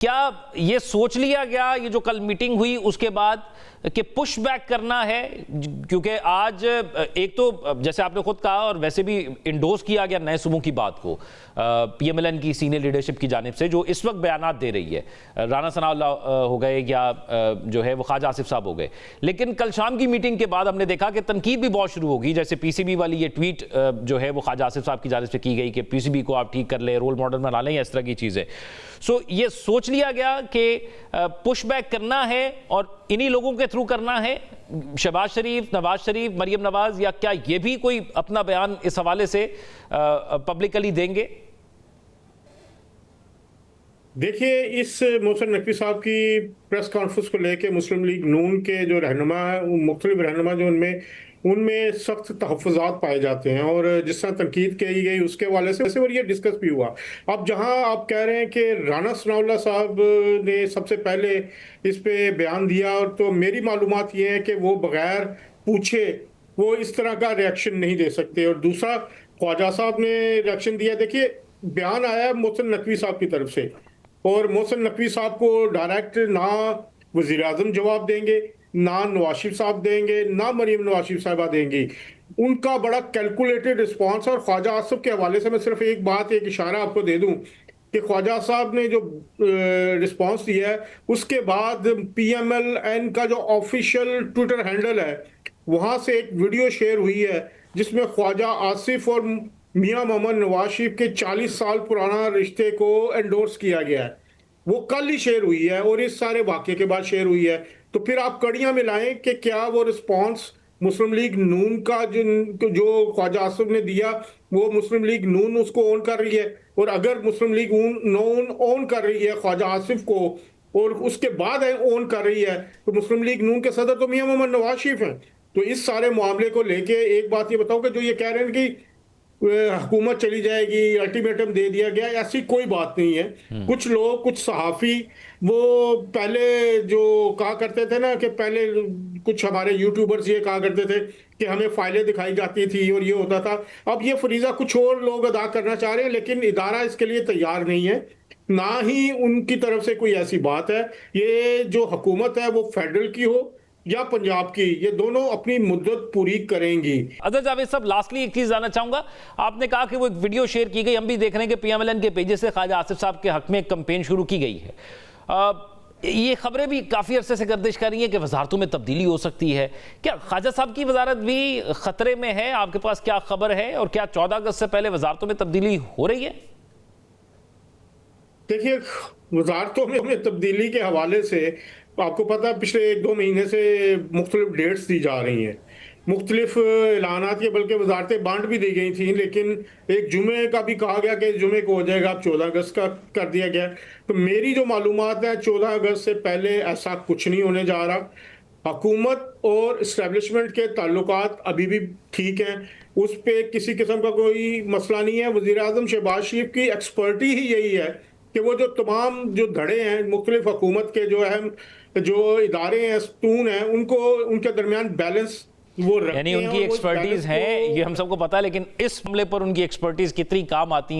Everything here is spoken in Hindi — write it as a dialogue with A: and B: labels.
A: क्या ये सोच लिया गया, ये जो कल मीटिंग हुई उसके बाद, कि पुश बैक करना है? क्योंकि आज एक तो जैसे आपने खुद कहा और वैसे भी इंडोर्स किया गया नए सूबों की बात को पीएमएलएन की सीनियर लीडरशिप की जानिब से, जो इस वक्त बयानात दे रही है, राना सनाउल्लाह हो गए या जो है वो ख्वाजा आसिफ साहब हो गए। लेकिन कल शाम की मीटिंग के बाद हमने देखा कि तनकीद भी बहुत शुरू होगी। जैसे पीसीबी वाली ये ट्वीट जो है वो ख्वाजा आसिफ साहब की जानिब से की गई कि पीसीबी को आप ठीक कर ले, रोल मॉडल बना लें, या इस तरह की चीज़ें। सो ये सोच लिया गया कि पुश बैक करना है और इन्हीं लोगों के थ्रू करना है, शहबाज शरीफ, नवाज शरीफ, मरियम नवाज, या क्या ये भी कोई अपना बयान इस हवाले से पब्लिकली देंगे?
B: देखिए, इस मोहसिन नकवी साहब की प्रेस कॉन्फ्रेंस को लेके मुस्लिम लीग नून के जो रहनुमा है, मुख्तलिफ रहनुमा जो उनमें सख्त तहफ़्फ़ुज़ात पाए जाते हैं और जिस तरह तनकीद की गई उसके हवाले से और ये डिस्कस भी हुआ। अब जहां आप कह रहे हैं कि राना सनाउल्लाह साहब ने सबसे पहले इस पे बयान दिया, और तो मेरी मालूमात ये है कि वो बगैर पूछे वो इस तरह का रिएक्शन नहीं दे सकते। और दूसरा, ख्वाजा साहब ने रिएक्शन दिया। देखिए, बयान आया मोहसिन नकवी साहब की तरफ से, और मोहसिन नकवी साहब को डायरेक्ट ना वज़ीर आज़म जवाब देंगे, ना नवाज शरीफ साहब देंगे, ना मरियम नवाज शरीफ साहबा देंगी। उनका बड़ा कैलकुलेटेड रिस्पांस। और ख्वाजा आसिफ के हवाले से मैं सिर्फ एक बात, एक इशारा आपको दे दूं कि ख्वाजा साहब ने जो रिस्पांस दिया है, उसके बाद पीएमएलएन का जो ऑफिशियल ट्विटर हैंडल है, वहां से एक वीडियो शेयर हुई है जिसमें ख्वाजा आसिफ और मियां मोहम्मद नवाज शरीफ के 40 साल पुराना रिश्ते को एंडोर्स किया गया है। वो कल ही शेयर हुई है और इस सारे वाक़े के बाद शेयर हुई है। तो फिर आप कड़ियां मिलाएं कि क्या वो रिस्पांस मुस्लिम लीग नून का जो ख्वाजा आसिफ ने दिया, वो मुस्लिम लीग नून उसको ओन कर रही है? और अगर मुस्लिम लीग नून ओन कर रही है ख्वाजा आसिफ को और उसके बाद ओन कर रही है, तो मुस्लिम लीग नून के सदर तो मियां मोहम्मद नवाज शरीफ हैं। तो इस सारे मामले को लेके एक बात ये बताओ कि जो ये कह रहे हैं कि हुकूमत चली जाएगी, अल्टीमेटम दे दिया गया, ऐसी कोई बात नहीं है। कुछ लोग, कुछ सहाफ़ी, वो पहले जो कहा करते थे ना कि पहले कुछ हमारे यूट्यूबर्स ये कहा करते थे कि हमें फाइलें दिखाई जाती थी और ये होता था। अब ये फरीज़ा कुछ और लोग अदा करना चाह रहे हैं, लेकिन इदारा इसके लिए तैयार नहीं है, ना ही उनकी तरफ से कोई ऐसी बात है। ये जो हुकूमत है वो फेडरल की हो या पंजाब की, ये दोनों अपनी मुद्दत पूरी करेंगी।
A: अदर जावेद साहब, लास्टली एक चीज जानना चाहूंगा। आपने कहा कि वो एक वीडियो शेयर की गई, हम भी देख रहे हैं कि पीएमएलएन के पेजेस से ख्वाजा आसिफ साहब के हक में एक कैंपेन शुरू की गई है। ये खबरें भी काफी अरसे से गर्दिश कर रही हैं कि वजारतों में तब्दीली हो सकती है। क्या ख्वाजा साहब की वजारत भी खतरे में है? आपके पास क्या खबर है? और क्या 14 अगस्त से पहले वजारतों में तब्दीली हो रही है?
B: देखिए, वजारतों में तब्दीली के हवाले से आपको पता है पिछले 1-2 महीने से मुख्तलिफ डेट्स दी जा रही हैं, मुख्तलिफ ऐलानात, ये बल्कि वजारतें बांट भी दी गई थी, लेकिन एक जुमे का भी कहा गया कि जुमे को हो जाएगा, अब 14 अगस्त का कर दिया गया। तो मेरी जो मालूमात है, 14 अगस्त से पहले ऐसा कुछ नहीं होने जा रहा। हुकूमत और इस्टेब्लिशमेंट के ताल्लुकात अभी भी ठीक हैं, उस पर किसी किस्म का कोई मसला नहीं है। वज़ीर आज़म शहबाज शरीफ की एक्सपर्टी ही यही है कि वो जो तमाम जो धड़े हैं मुख्तलिफ हुकूमत के, जो अहम जो इदारे हैं, स्तून हैं, उनको उनके दरमियान बैलेंस वो रखते हैं।
A: यानी उनकी एक्सपर्टीज है, ये हम सबको पता है, लेकिन इस मामले पर उनकी एक्सपर्टीज कितनी काम आती है